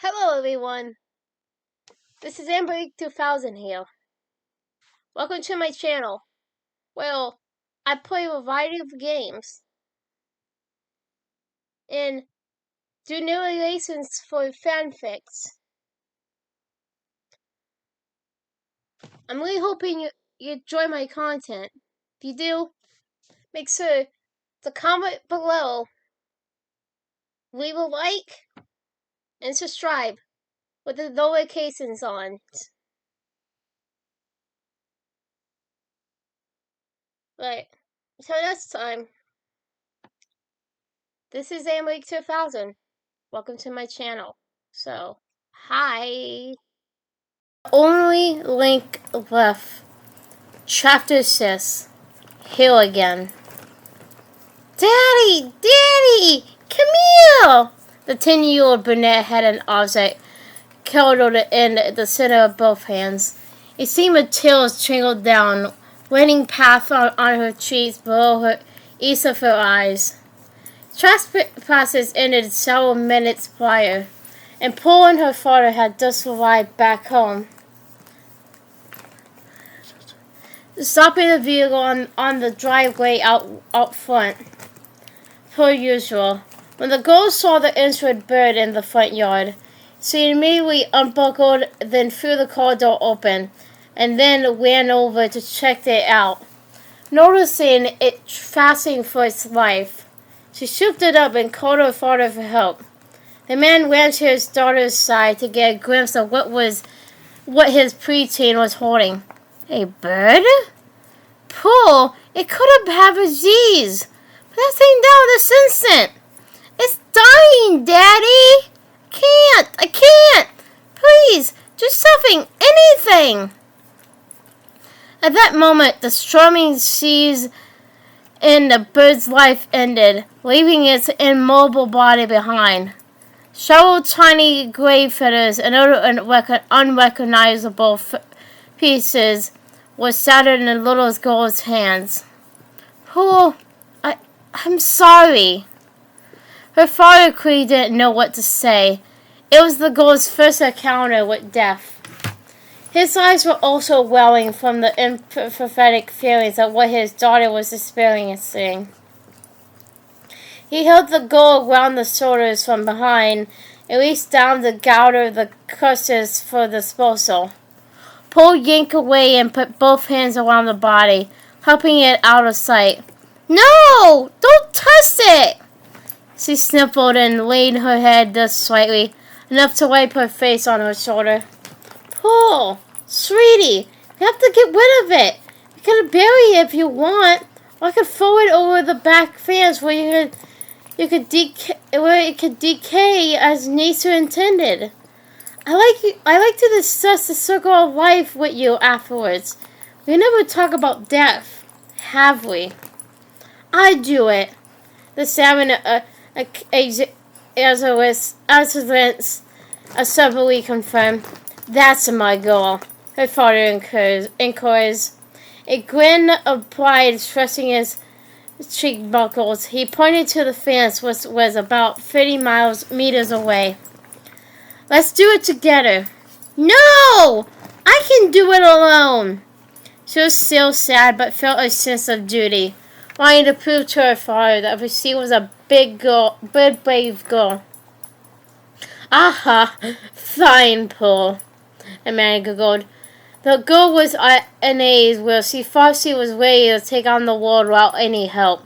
Hello everyone, this is AmberAnkNA here. Welcome to my channel. Well, I play a variety of games and do narrations for fanfics. I'm really hoping you enjoy my content. If you do, make sure to comment below, leave a like, and subscribe with the notifications on. Right, so next time, this is AmberAnkNA. Welcome to my channel. So, hi. Only link left. Chapter 6. Here again. Daddy! Daddy! Come here! The 10-year-old brunette had an object curled in the center of both hands. A seam of tears trickled down, raining path on her cheeks below each of her eyes. Process ended several minutes prior, and Paul and her father had just arrived back home. Stopping the vehicle on the driveway out front, per usual. When the girl saw the injured bird in the front yard, she immediately unbuckled, then threw the car door open, and then ran over to check it out. Noticing it fasting for its life, she swooped it up and called her father for help. The man ran to his daughter's side to get a glimpse of what his preteen was holding. A bird? Paul, it could have a disease. Put that thing down this instant. It's dying, Daddy. I can't. Please, do something, anything. At that moment, the strumming seas in the bird's life ended, leaving its immobile body behind. Several tiny gray feathers and other unrecognizable pieces was shattered in the little girl's hands. Paul, I'm sorry. Her father clearly didn't know what to say. It was the girl's first encounter with death. His eyes were also welling from the empathetic feelings of what his daughter was experiencing. He held the girl around the shoulders from behind and reached down to gather the cushions for disposal. Paul yanked away and put both hands around the body, helping it out of sight. No! Don't touch it! She sniffled and laid her head just slightly, enough to wipe her face on her shoulder. Paul, sweetie, you have to get rid of it. You can bury it if you want, or I could throw it over the back fence where it could decay as nature intended. I like to discuss the circle of life with you afterwards. We never talk about death, have we? I do it. The salmon assembly confirmed. That's my goal, her father encouraged. A grin of pride stretching his cheek buckles. He pointed to the fence, which was about 30 meters away. Let's do it together. No! I can do it alone. She was still sad, but felt a sense of duty, wanting to prove to her father that she was a big, brave girl. Aha! Fine, Paul, the man giggled. The girl was at an age where she thought she was ready to take on the world without any help.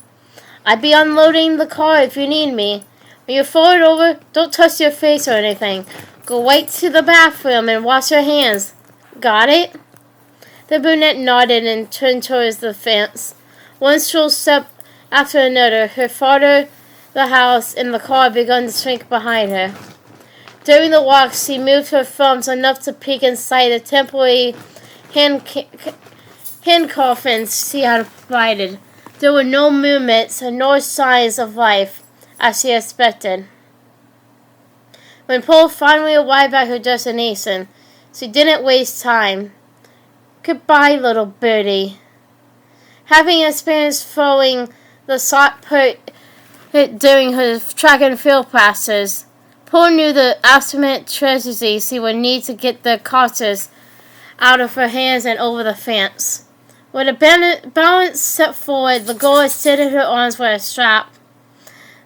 I'd be unloading the car if you need me. When you throw it over, don't touch your face or anything. Go right to the bathroom and wash your hands. Got it? The brunette nodded and turned towards the fence. One short step after another, her father, the house, and the car began to shrink behind her. During the walk, she moved her thumbs enough to peek inside the temporary hand coffins she had provided. There were no movements and no signs of life, as she expected. When Paul finally arrived at her destination, she didn't waste time. Goodbye, little birdie. Having experienced throwing the shot put during her track and field classes, Paul knew the absolute tragedy she would need to get the cartridge out of her hands and over the fence. With a balance set forward, the girl extended her arms for a strap,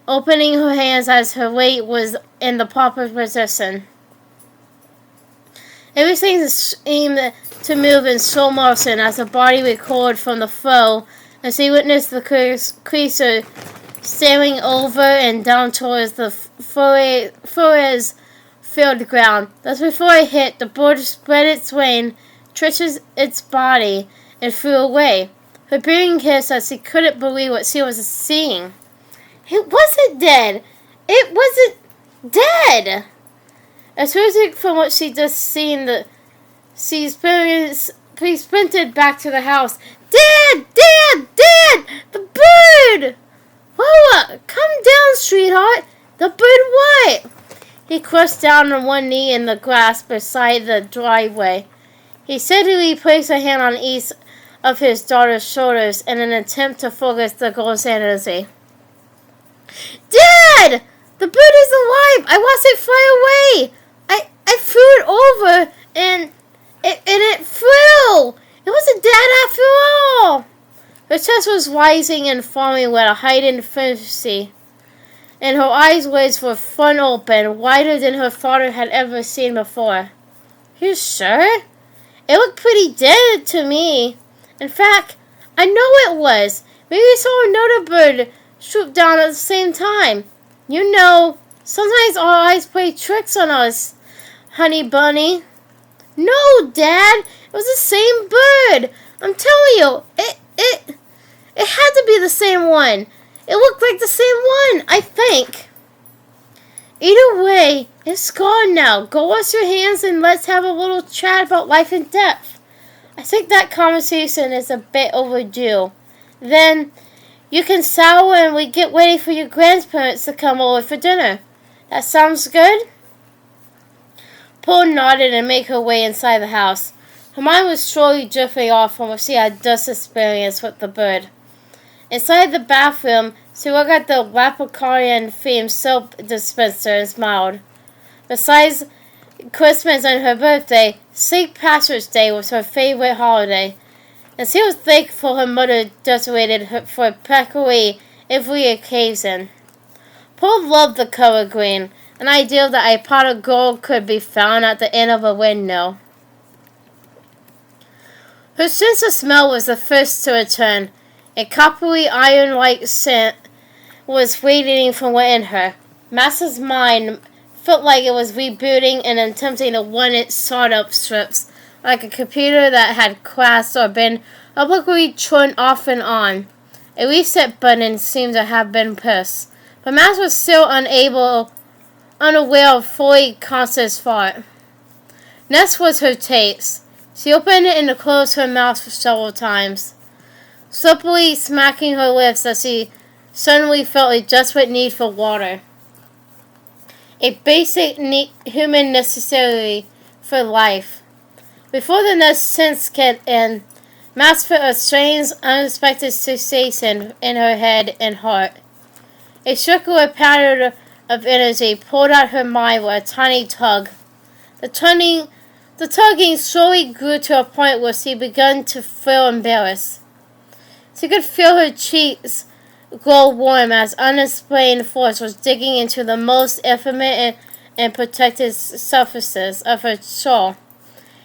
opening her hands as her weight was in the proper position. Everything seemed to move in slow motion as her body recoiled from the foe, and she witnessed the creature staring over and down towards the forest-filled ground. Just before it hit, the bird spread its wing, twitched its body, and flew away. Her being hissed as she couldn't believe what she was seeing. It wasn't dead! It wasn't dead! Astonished from what she just seen, she sprinted back to the house. Dad! Dad! Dad! The bird! Lola, come down, sweetheart. The bird what? He crouched down on one knee in the grass beside the driveway. He steadily placed a hand on each of his daughter's shoulders in an attempt to focus the girl's energy. Dad! The bird is alive! I watched it fly away! I threw it over and it flew! It wasn't Dad after all! Her chest was rising and falling with a heightened frenzy, and her eyes were front open, wider than her father had ever seen before. You sure? It looked pretty dead to me. In fact, I know it was. Maybe we saw another bird swoop down at the same time. You know, sometimes our eyes play tricks on us, honey bunny. No, Dad, it was the same bird. I'm telling you, it had to be the same one. It looked like the same one, I think. Either way, it's gone now. Go wash your hands and let's have a little chat about life and death. I think that conversation is a bit overdue. Then you can shower and we get ready for your grandparents to come over for dinner. That sounds good? Paul nodded and made her way inside the house. Her mind was slowly drifting off from what she had just experienced with the bird. Inside the bathroom, she looked at the Lapicarian-themed soap dispenser and smiled. Besides Christmas and her birthday, St. Patrick's Day was her favorite holiday, and she was thankful her mother decorated her for practically every occasion. Paul loved the color green, an idea that a pot of gold could be found at the end of a window. Her sense of smell was the first to return. A coppery iron-like scent was radiating from within her. Massa's mind felt like it was rebooting and attempting to run its startup strips, like a computer that had crashed or been obliquely turned off and on. A reset button seemed to have been pressed, but Mass was still unaware of fully conscious thought. Next was her taste. She opened it and closed her mouth several times, slowly smacking her lips as she suddenly felt a desperate need for water. A basic human necessity for life. Before the next sense kicked in, Mass felt a strange, unexpected sensation in her head and heart. A circular pattern of energy pulled at her mind with a tiny tug. The tugging slowly grew to a point where she began to feel embarrassed. She could feel her cheeks glow warm as unexplained force was digging into the most intimate and protected surfaces of her soul.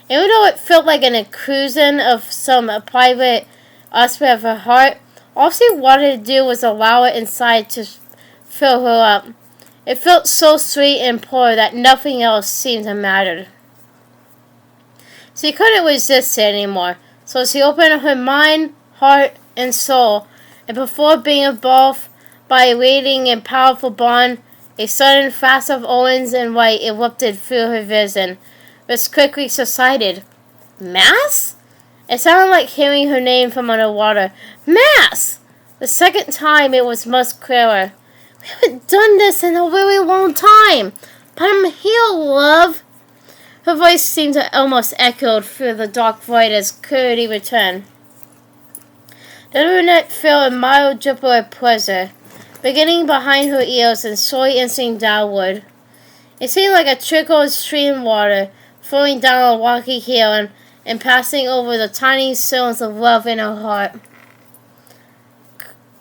Even though it felt like an intrusion of some private aspect of her heart, all she wanted to do was allow it inside to fill her up. It felt so sweet and pure that nothing else seemed to matter. She couldn't resist it anymore, so she opened her mind, heart, and soul, and before being engulfed by a radiating and powerful bond, a sudden flash of orange and white erupted through her vision, which quickly subsided. Mass? It sounded like hearing her name from underwater. Mass! The second time it was much clearer. We haven't done this in a really long time, but I'm here, love. Her voice seemed to almost echo through the dark void as clarity returned. The brunette felt a mild drip of pleasure, beginning behind her ears and slowly inching downward. It seemed like a trickle of stream water flowing down a rocky hill and passing over the tiny stones of love in her heart.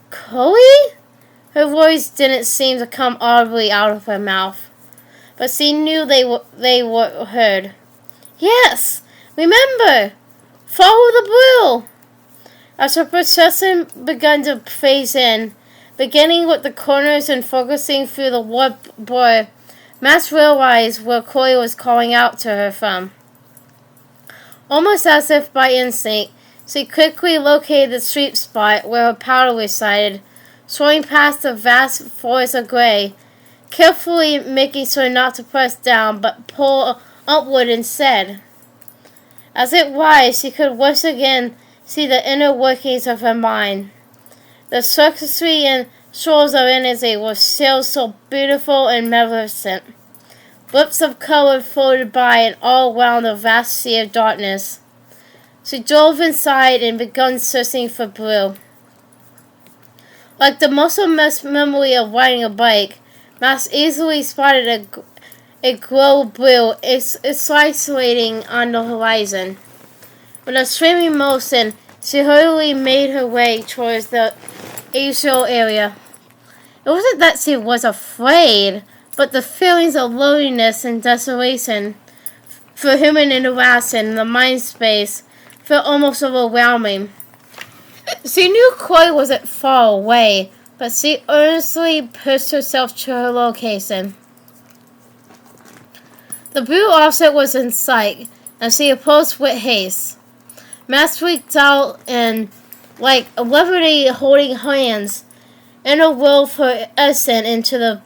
Chloe? Her voice didn't seem to come audibly out of her mouth, but she knew they were heard. Yes, remember! Follow the blue! As her procession began to phase in, beginning with the corners and focusing through the warped blur, Max realized where Chloe was calling out to her from. Almost as if by instinct, she quickly located the sweet spot where her powder resided, soaring past the vast forest of gray, carefully making sure not to press down but pull upward instead. As it was, she could once again see the inner workings of her mind. The circuitry and shoals of energy were still so beautiful and magnificent. Blips of color floated by and all around the vast sea of darkness. She drove inside and began searching for blue. Like the muscle memory of riding a bike, Max easily spotted a glow of blue isolating on the horizon. With a swimming motion, she hurriedly made her way towards the atrial area. It wasn't that she was afraid, but the feelings of loneliness and desolation for human interaction in the mind space felt almost overwhelming. She knew Chloe wasn't far away, but she earnestly pushed herself to her location. The blue offset was in sight, and she approached with haste. Max freaked out and, like a levity holding hands, interwove her essence into the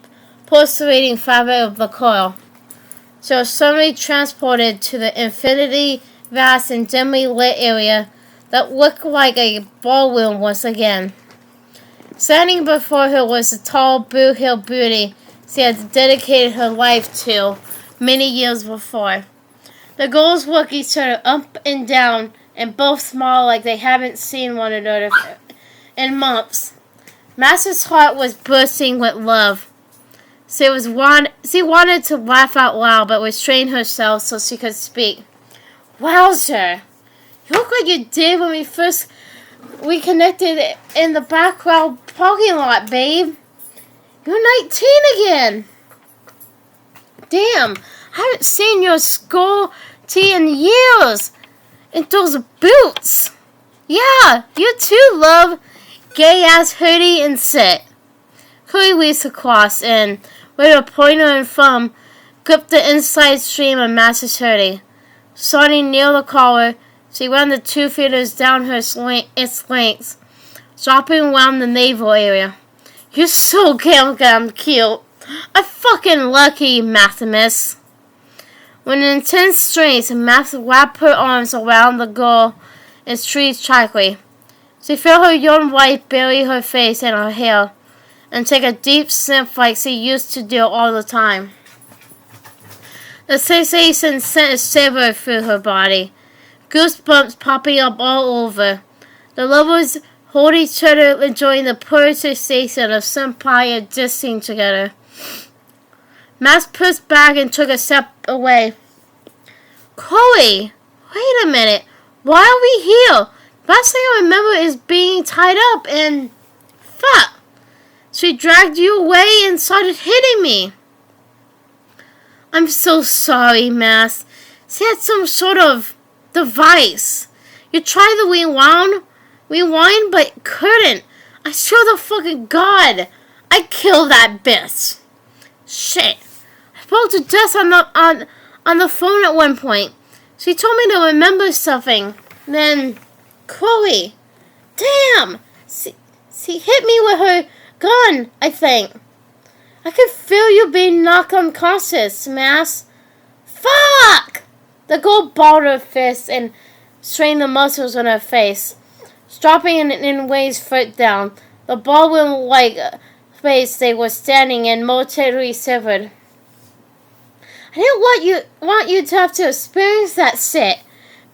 pulsating fabric of the coil. She was suddenly transported to the infinity vast and dimly lit area that looked like a ballroom once again. Standing before her was the tall, blue-haired beauty she had dedicated her life to many years before. The girls looked each other up and down, and both smiled like they hadn't seen one another in months. Max's heart was bursting with love. She wanted to laugh out loud, but restrained herself so she could speak. Wowzer! You look like you did when we first reconnected in the background parking lot, babe. You're 19 again. Damn, I haven't seen your school tee in years. And those boots. Yeah, you too, love. Gay-ass hoodie and sit. Chloe reached across and, with her pointer and thumb, gripped the inside stream of Max's hoodie. Starting near the collar, she ran the 2 feelers down its length, dropping around the navel area. You're so damn cute. I'm fucking lucky, Maximus. With an intense strength, Max wrapped her arms around the girl and squeezed tightly. She felt her young wife bury her face in her hair and take a deep sniff like she used to do all the time. The sensation sent a shiver through her body, goosebumps popping up all over. The lovers hold each other, enjoying the pure sensation of senpai existing together. Max pushed back and took a step away. Chloe, wait a minute. Why are we here? Last thing I remember is being tied up and... Fuck! She dragged you away and started hitting me. I'm so sorry, Max. She had some sort of device. You tried to rewind, but couldn't. I swear to fucking God, I killed that bitch. Shit. I spoke to Jess on the phone at one point. She told me to remember something. Then, Chloe. Damn. She hit me with her gun, I think. I could feel you being knocked unconscious, Max. Fuck! The girl balled her fist and strained the muscles on her face. Dropping in Wayne's foot down, the ballroom-like space they were standing in momentarily severed. I didn't want you to have to experience that shit.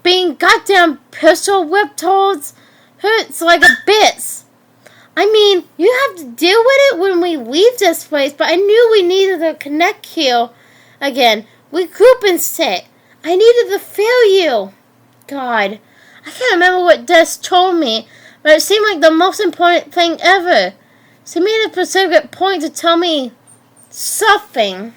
Being goddamn pistol whipped towards hurts like a bitch. I mean, you have to deal with it when we leave this place, but I knew we needed to connect here again. We group and sit. I needed to feel you. God, I can't remember what Des told me, but it seemed like the most important thing ever. She made a specific point to tell me something.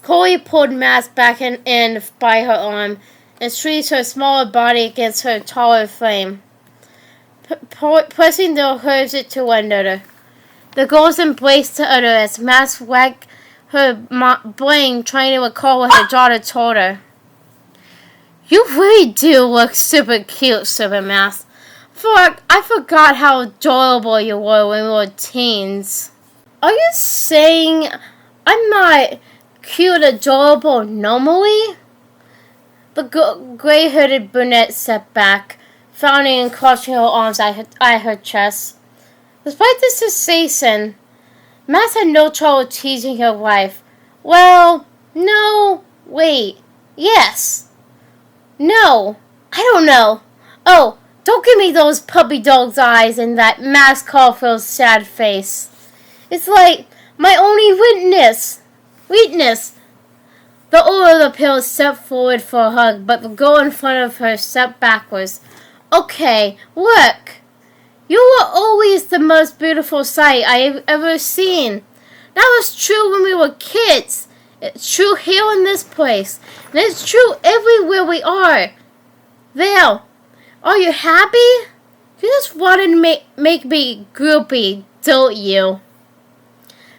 Chloe pulled Max back in by her arm and squeezed her smaller body against her taller frame, pressing their heads to one another. The girls embraced the other as Max wagged her brain, trying to recall what her daughter told her. You really do look super cute, Super Max. I forgot how adorable you were when we were teens. Are you saying I'm not cute, adorable normally? The gray-hooded brunette stepped back, frowning and crossing her arms at her chest. Despite this sensation, Max had no trouble teasing her wife. Well, no, wait, yes. No, I don't know. Oh, don't give me those puppy dog's eyes and that Max Caulfield's sad face. It's like my only weakness. The older of the pair stepped forward for a hug, but the girl in front of her stepped backwards. Okay, look. You were always the most beautiful sight I've ever seen. That was true when we were kids. It's true here in this place. And it's true everywhere we are. There. Are you happy? You just wanted to make me groupie, don't you?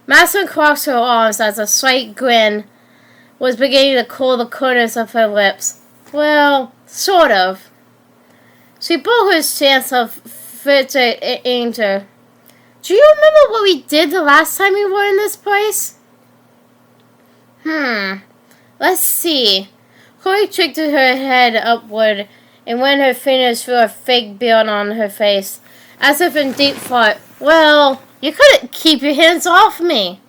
Master crossed her arms as a slight grin was beginning to curl the corners of her lips. Well, sort of. She broke her stance of further anger. Do you remember what we did the last time we were in this place? Let's see. Chloe twisted her head upward and ran her fingers through a fake beard on her face, as if in deep thought. Well, you couldn't keep your hands off me.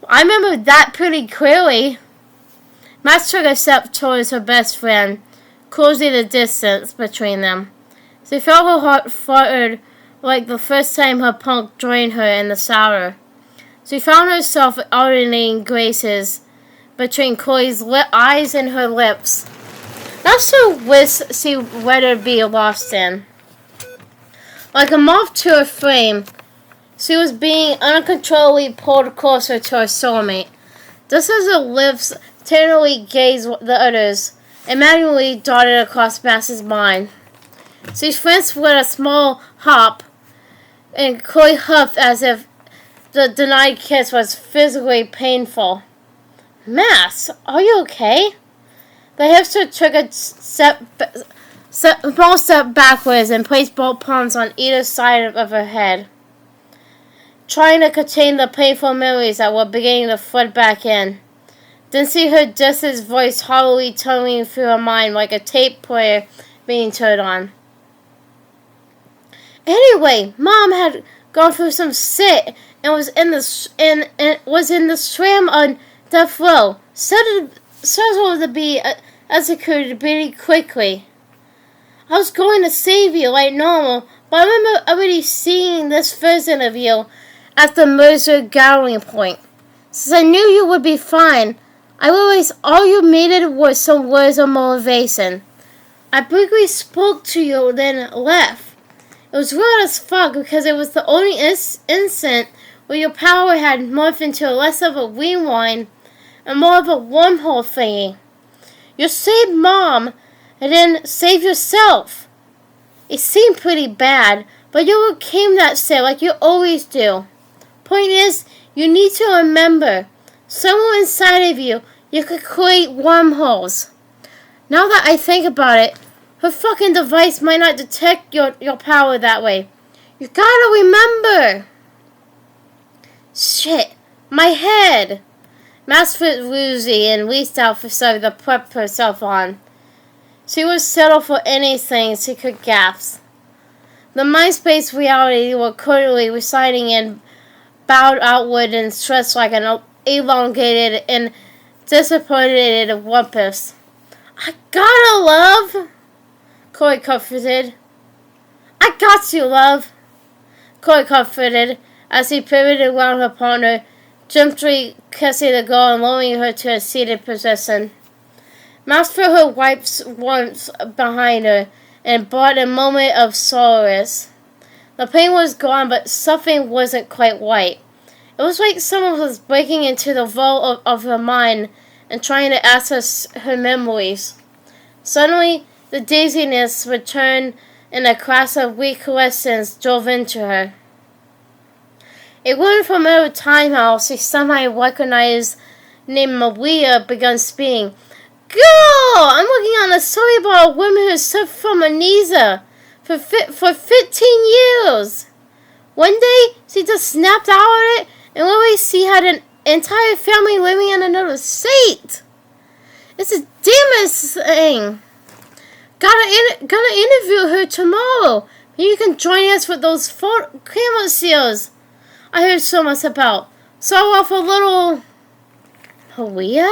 I remember that pretty clearly. Max took a step towards her best friend, closing the distance between them. She felt her heart fluttered like the first time her punk joined her in the shower. She found herself alternating graces between Chloe's eyes and her lips. Not so wish she rather be lost in. Like a moth to her frame, she was being uncontrollably pulled closer to her soulmate. Just as her lips tenderly gazed the others, and manually darted across Max's mind. She flinched with a small hop, and Chloe huffed as if the denied kiss was physically painful. Max, are you okay? The hipster took a small step backwards and placed both palms on either side of her head, trying to contain the painful memories that were beginning to flood back in. Then she heard Jess's voice hollowly tumbling through her mind like a tape player being turned on. Anyway, Mom had gone through some shit and was in the swam on death row. Settled to be executed pretty quickly. I was going to save you like normal, but I remember already seeing this version of you at the Mercer gathering point. Since I knew you would be fine, I realized all you needed was some words of motivation. I briefly spoke to you, then left. It was weird as fuck because it was the only instant where your power had morphed into less of a rewind and more of a wormhole thingy. You saved Mom, and then saved yourself. It seemed pretty bad, but you overcame that shit like you always do. Point is, you need to remember, somewhere inside of you, you could create wormholes. Now that I think about it, her fucking device might not detect your power that way. You gotta remember. Shit, my head. Max fit woozy and reached out for something to prep herself on. She would settle for anything she could gasp. The mind-space reality were currently residing in bowed outward and stretched like an elongated and disappointed rumpus. I gotta, love, Chloe comforted. I got you, love, Chloe comforted as he pivoted around her partner, gently kissing the girl and lowering her to a seated position. Mouse felt her wife's warmth behind her and brought a moment of solace. The pain was gone, but something wasn't quite right. It was like someone was breaking into the vault of her mind and trying to access her memories. Suddenly, the dizziness returned and a class of recollections drove into her. A woman from her time house she somehow recognized named Maria began speaking. Girl, I'm working on a story about a woman who suffered from amnesia for 15 years. One day, she just snapped out of it, and one way she had an entire family living in another state. It's a damnest thing. Gonna interview her tomorrow. Maybe you can join us with those camera seals I heard so much about. Saw off a little Maria?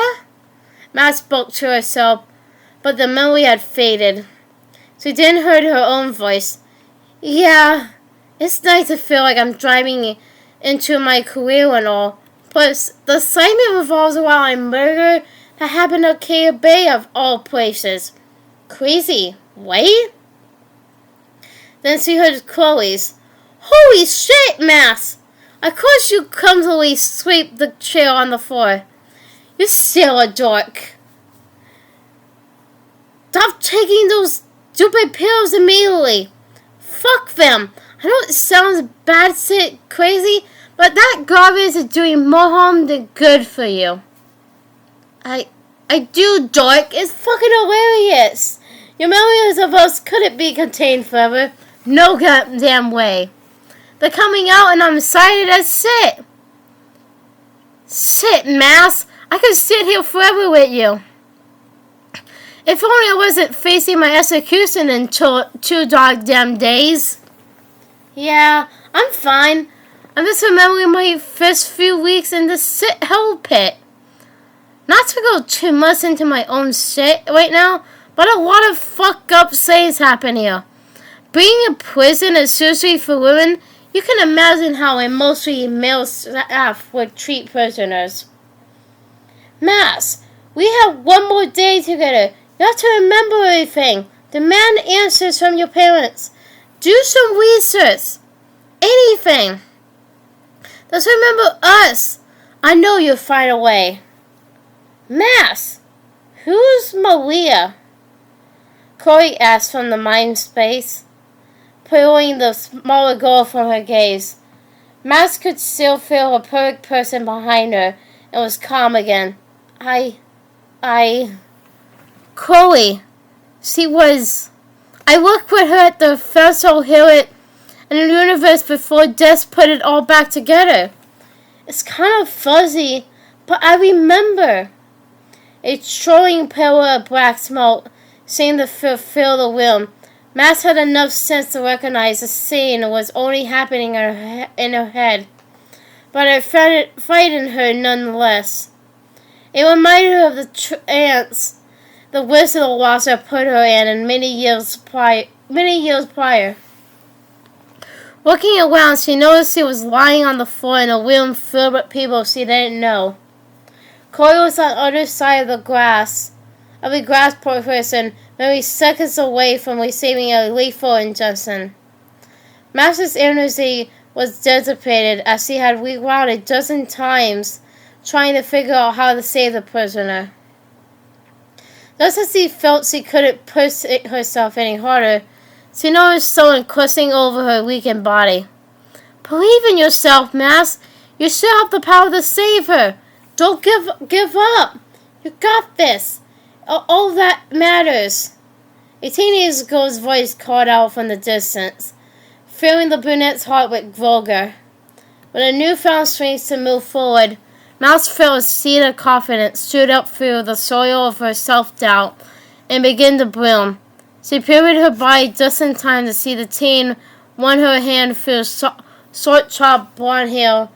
Matt spoke to herself, but the memory had faded. She then heard her own voice. Yeah, it's nice to feel like I'm driving into my career and all, but the assignment revolves around a murder that happened at Cave Bay of all places. Crazy, right? Then she heard Chloe's. Holy shit, Mass! Of course you clumsily sweep the chair on the floor. You're still a dork. Stop taking those stupid pills immediately. Fuck them. I know it sounds bad, crazy, but that garbage is doing more harm than good for you. I do, dork. It's fucking hilarious. Your memories of us couldn't be contained forever. No goddamn way. They're coming out and I'm excited as shit. Shit, Mass. I could sit here forever with you. If only I wasn't facing my execution in 2 goddamn days. Yeah, I'm fine. I'm just remembering my first few weeks in the hell pit. Not to go too much into my own shit right now, but a lot of fucked up things happen here. Being a prison especially for women, you can imagine how a mostly male staff would treat prisoners. Mass, we have one more day together. You have to remember everything. Demand answers from your parents. Do some research. Anything. Just remember us. I know you'll find a way. Mass, who's Maria? Chloe asked from the mind space, pulling the smaller girl from her gaze. Mass could still feel a perfect person behind her and was calm again. Chloe, I worked with her at the Festival Hill in the universe before Death put it all back together. It's kind of fuzzy, but I remember. A trolling pillar of black smoke seemed to fill the room. Mass had enough sense to recognize the scene was only happening in her head, but it frightened her nonetheless. It reminded her of the trance the whistle washer put her in many years prior. Looking around, she noticed she was lying on the floor in a room filled with people she didn't know. Chloe was on the other side of the grass person, maybe seconds away from receiving a lethal injection. Max's energy was dissipated as she had rewound a dozen times trying to figure out how to save the prisoner. Just as she felt she couldn't push herself any harder, she noticed someone crossing over her weakened body. Believe in yourself, Max. You still have the power to save her. Don't give up. You got this. All that matters. A teenage girl's voice called out from the distance, filling the brunette's heart with vulgar. With a newfound strength to move forward, Mouse felt a seed of confidence shoot up through the soil of her self-doubt and begin to bloom. She pivoted her body just in time to see the teen run her hand through short-chopped blonde hair,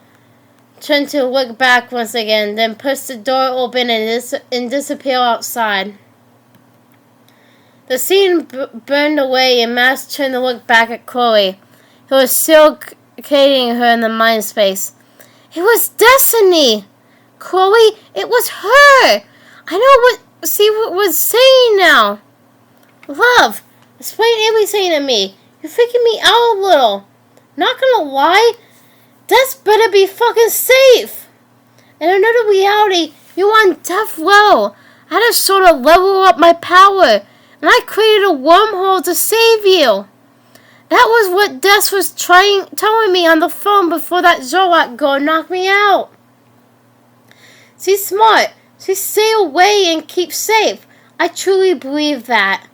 turn to look back once again, then push the door open and disappear outside. The scene burned away and Max turned to look back at Chloe, who was still carrying her in the mind space. It was destiny. Chloe, it was her. I know what was saying now. Love, explain everything to me. You're freaking me out a little. Not gonna lie, Death better be fucking safe. In another reality, you're on death row. I had to sort of level up my power, and I created a wormhole to save you. That was what Death was telling me on the phone before that Zolak girl knocked me out. She's smart. She stay away and keep safe. I truly believe that.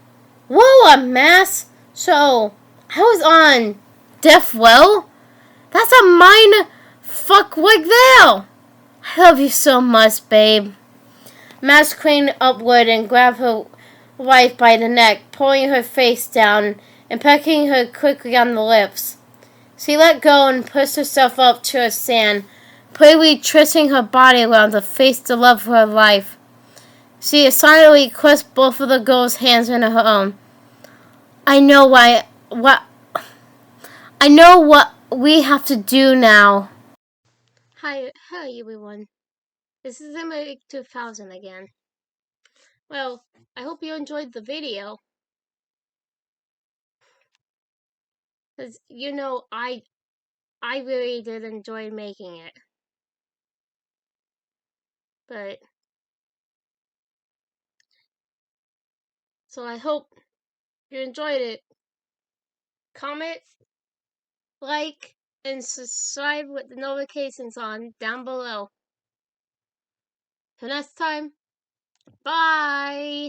Whoa, a mess. So, I was on death row? That's a mind fuck like there. I love you so much, babe. Max craned upward and grabbed her wife by the neck, pulling her face down and pecking her quickly on the lips. She let go and pushed herself up to a stand, playfully twisting her body around to face the love of her life. She silently clasped both of the girl's hands in her own. I know what we have to do now. Hi everyone. This is AmberAnkNA 2000 again. Well, I hope you enjoyed the video. Because, I really did enjoy making it. But, so I hope you enjoyed it. Comment, like, and subscribe with the notifications on down below. Till next time, bye!